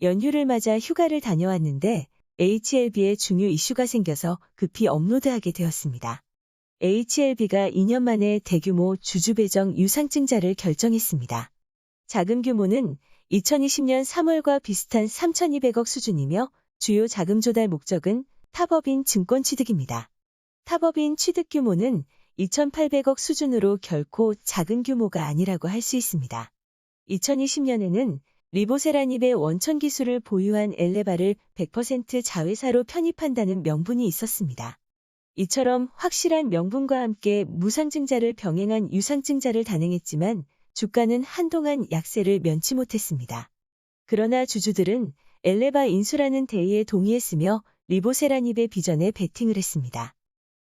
연휴를 맞아 휴가를 다녀왔는데 HLB에 중요 이슈가 생겨서 급히 업로드하게 되었습니다. HLB가 2년 만에 대규모 주주 배정 유상증자를 결정했습니다. 자금 규모는 2020년 3월과 비슷한 3,200억 수준이며 주요 자금 조달 목적은 탑업인 증권 취득입니다. 탑업인 취득 규모는 2,800억 수준으로 결코 작은 규모가 아니라고 할 수 있습니다. 2020년에는 리보세라닙의 원천 기술을 보유한 엘레바를 100% 자회사로 편입한다는 명분이 있었습니다. 이처럼 확실한 명분과 함께 무상증자를 병행한 유상증자를 단행했지만 주가는 한동안 약세를 면치 못했습니다. 그러나 주주들은 엘레바 인수라는 대의에 동의했으며 리보세라닙의 비전에 베팅을 했습니다.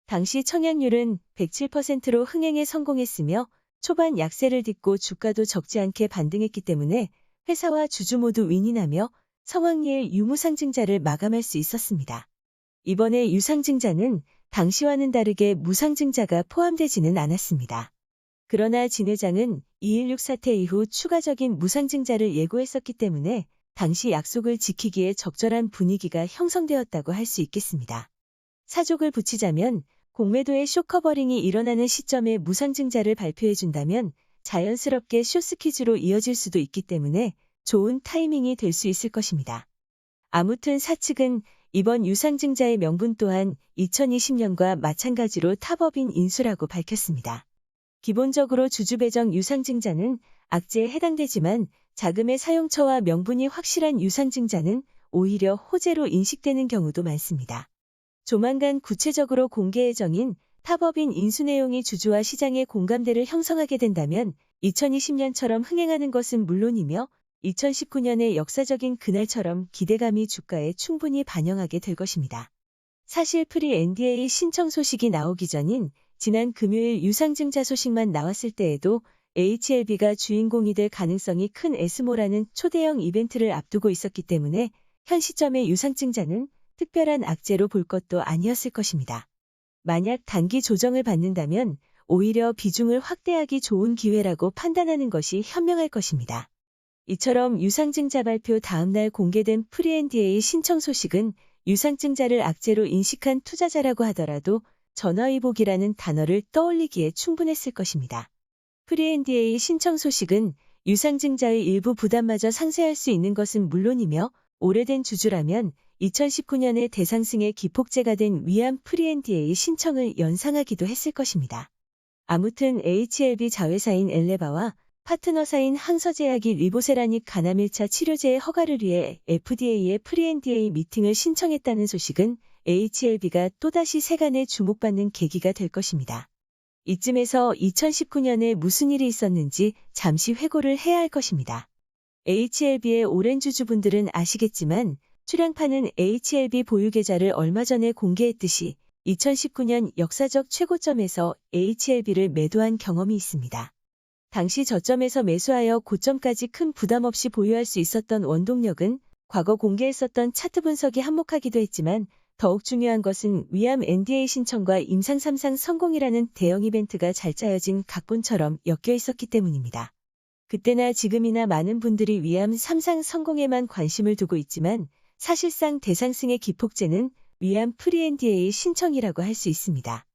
당시 청약률은 107%로 흥행에 성공했으며 초반 약세를 딛고 주가도 적지 않게 반등했기 때문에 회사와 주주 모두 윈윈하며 성황리의 유무상증자를 마감할 수 있었습니다. 이번에 유상증자는 당시와는 다르게 무상증자가 포함되지는 않았습니다. 그러나 진 회장은 2.16 사태 이후 추가적인 무상증자를 예고했었기 때문에 당시 약속을 지키기에 적절한 분위기가 형성되었다고 할 수 있겠습니다. 사족을 붙이자면 공매도의 쇼커버링이 일어나는 시점에 무상증자를 발표해준다면 자연스럽게 쇼스퀴즈로 이어질 수도 있기 때문에 좋은 타이밍이 될 수 있을 것입니다. 아무튼 사측은 이번 유상증자의 명분 또한 2020년과 마찬가지로 탑업인 인수라고 밝혔습니다. 기본적으로 주주배정 유상증자는 악재에 해당되지만 자금의 사용처와 명분이 확실한 유상증자는 오히려 호재로 인식되는 경우도 많습니다. 조만간 구체적으로 공개 예정인 탑업인 인수 내용이 주주와 시장의 공감대를 형성하게 된다면 2020년처럼 흥행하는 것은 물론이며 2019년의 역사적인 그날처럼 기대감이 주가에 충분히 반영하게 될 것입니다. 사실 프리 NDA 신청 소식이 나오기 전인 지난 금요일 유상증자 소식만 나왔을 때에도 HLB가 주인공이 될 가능성이 큰 에스모라는 초대형 이벤트를 앞두고 있었기 때문에 현 시점의 유상증자는 특별한 악재로 볼 것도 아니었을 것입니다. 만약 단기 조정을 받는다면 오히려 비중을 확대하기 좋은 기회라고 판단하는 것이 현명할 것입니다. 이처럼 유상증자 발표 다음날 공개된 프리-NDA 신청 소식은 유상증자를 악재로 인식한 투자자라고 하더라도 전화위복이라는 단어를 떠올리기에 충분했을 것입니다. 프리-NDA 신청 소식은 유상증자의 일부 부담마저 상쇄할 수 있는 것은 물론이며 오래된 주주라면 2019년에 대상승의 기폭제가 된 위암 프리-NDA 신청을 연상하기도 했을 것입니다. 아무튼 HLB 자회사인 엘레바와 파트너사인 항서제약이 리보세라닙 간암 1차 치료제의 허가를 위해 FDA의 프리-NDA 미팅을 신청했다는 소식은 HLB가 또다시 세간에 주목받는 계기가 될 것입니다. 이쯤에서 2019년에 무슨 일이 있었는지 잠시 회고를 해야 할 것입니다. HLB의 오랜 주주분들은 아시겠지만 출량파는 HLB 보유 계좌를 얼마 전에 공개했듯이 2019년 역사적 최고점에서 HLB를 매도한 경험이 있습니다. 당시 저점에서 매수하여 고점까지 큰 부담 없이 보유할 수 있었던 원동력은 과거 공개했었던 차트 분석이 한몫하기도 했지만 더욱 중요한 것은 위암 NDA 신청과 임상 3상 성공이라는 대형 이벤트가 잘 짜여진 각본처럼 엮여 있었기 때문입니다. 그때나 지금이나 많은 분들이 위암 3상 성공에만 관심을 두고 있지만 사실상 대상승의 기폭제는 위암 프리-NDA 신청이라고 할 수 있습니다.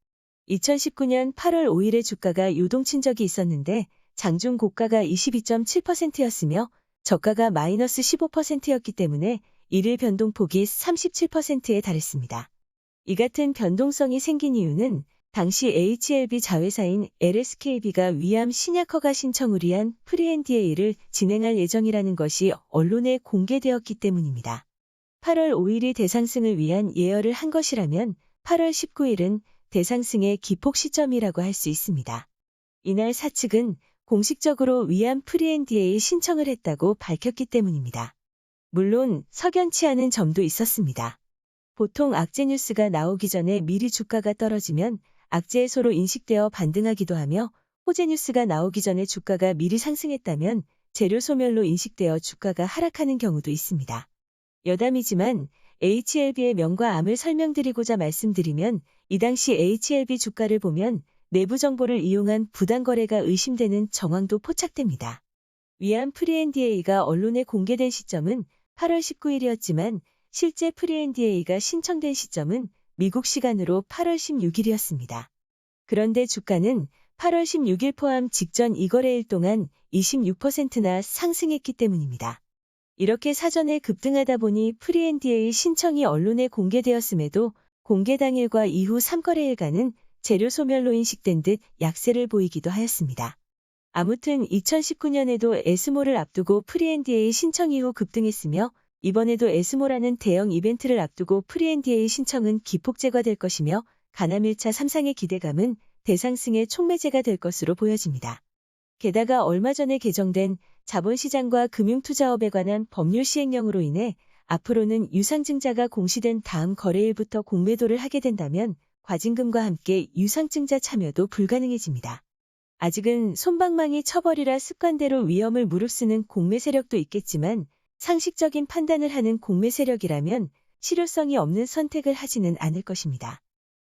2019년 8월 5일에 주가가 요동친 적이 있었는데 장중 고가가 22.7%였으며 저가가 마이너스 15%였기 때문에 일일 변동폭이 37%에 달했습니다. 이 같은 변동성이 생긴 이유는 당시 HLB 자회사인 LSKB가 위암 신약 허가 신청을 위한 프리-NDA를 진행할 예정이라는 것이 언론에 공개되었기 때문입니다. 8월 5일이 대상승을 위한 예열을 한 것이라면 8월 19일은 대상승의 기폭 시점이라고 할 수 있습니다. 이날 사측은 공식적으로 위암 프리-NDA 신청을 했다고 밝혔기 때문입니다. 물론 석연치 않은 점도 있었습니다. 보통 악재 뉴스가 나오기 전에 미리 주가가 떨어지면 악재 해소로 인식되어 반등하기도 하며 호재 뉴스가 나오기 전에 주가가 미리 상승했다면 재료 소멸로 인식되어 주가가 하락하는 경우도 있습니다. 여담이지만 HLB의 명과 암을 설명드리고자 말씀드리면 이 당시 HLB 주가를 보면 내부 정보를 이용한 부당 거래가 의심되는 정황도 포착됩니다. 위암 프리-NDA가 언론에 공개된 시점은 8월 19일이었지만 실제 프리-NDA가 신청된 시점은 미국 시간으로 8월 16일이었습니다. 그런데 주가는 8월 16일 포함 직전 이거래일 동안 26%나 상승했기 때문입니다. 이렇게 사전에 급등하다 보니 프리-NDA 신청이 언론에 공개되었음에도 공개 당일과 이후 3거래일간은 재료 소멸로 인식된 듯 약세를 보이기도 하였습니다. 아무튼 2019년에도 에스모를 앞두고 프리-NDA 신청 이후 급등했으며 이번에도 에스모라는 대형 이벤트를 앞두고 프리-NDA 신청은 기폭 제거될 것이며 가남 1차 3상의 기대감은 대상승의 촉매제가 될 것으로 보여집니다. 게다가 얼마 전에 개정된 자본시장과 금융투자업에 관한 법률 시행령으로 인해 앞으로는 유상증자가 공시된 다음 거래일부터 공매도를 하게 된다면 과징금과 함께 유상증자 참여도 불가능해집니다. 아직은 솜방망이 처벌이라 습관대로 위험을 무릅쓰는 공매 세력도 있겠지만 상식적인 판단을 하는 공매 세력이라면 실효성이 없는 선택을 하지는 않을 것입니다.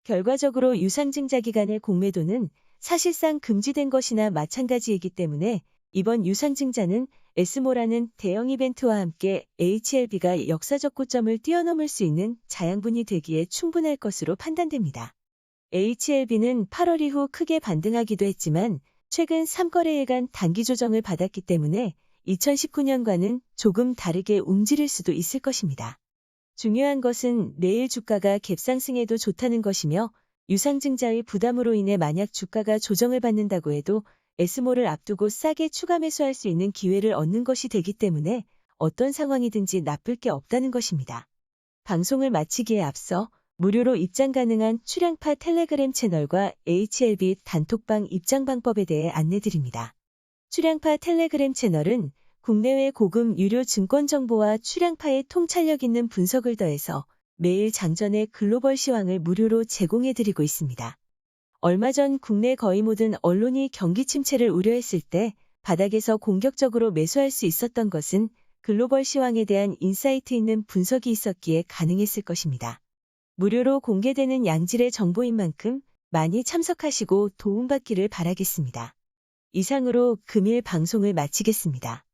결과적으로 유상증자 기간의 공매도는 사실상 금지된 것이나 마찬가지이기 때문에 이번 유상증자는 에스모라는 대형 이벤트와 함께 HLB가 역사적 고점을 뛰어넘을 수 있는 자양분이 되기에 충분할 것으로 판단됩니다. HLB는 8월 이후 크게 반등하기도 했지만 최근 3거래일간 단기 조정을 받았기 때문에 2019년과는 조금 다르게 움직일 수도 있을 것입니다. 중요한 것은 내일 주가가 갭상승해도 좋다는 것이며 유상증자의 부담으로 인해 만약 주가가 조정을 받는다고 해도 에스모를 앞두고 싸게 추가 매수할 수 있는 기회를 얻는 것이 되기 때문에 어떤 상황이든지 나쁠 게 없다는 것입니다. 방송을 마치기에 앞서 무료로 입장 가능한 출양파 텔레그램 채널과 HLB 단톡방 입장 방법에 대해 안내드립니다. 출양파 텔레그램 채널은 국내외 고급 유료 증권 정보와 출양파의 통찰력 있는 분석을 더해서 매일 장전의 글로벌 시황을 무료로 제공해드리고 있습니다. 얼마 전 국내 거의 모든 언론이 경기 침체를 우려했을 때 바닥에서 공격적으로 매수할 수 있었던 것은 글로벌 시황에 대한 인사이트 있는 분석이 있었기에 가능했을 것입니다. 무료로 공개되는 양질의 정보인 만큼 많이 참석하시고 도움받기를 바라겠습니다. 이상으로 금일 방송을 마치겠습니다.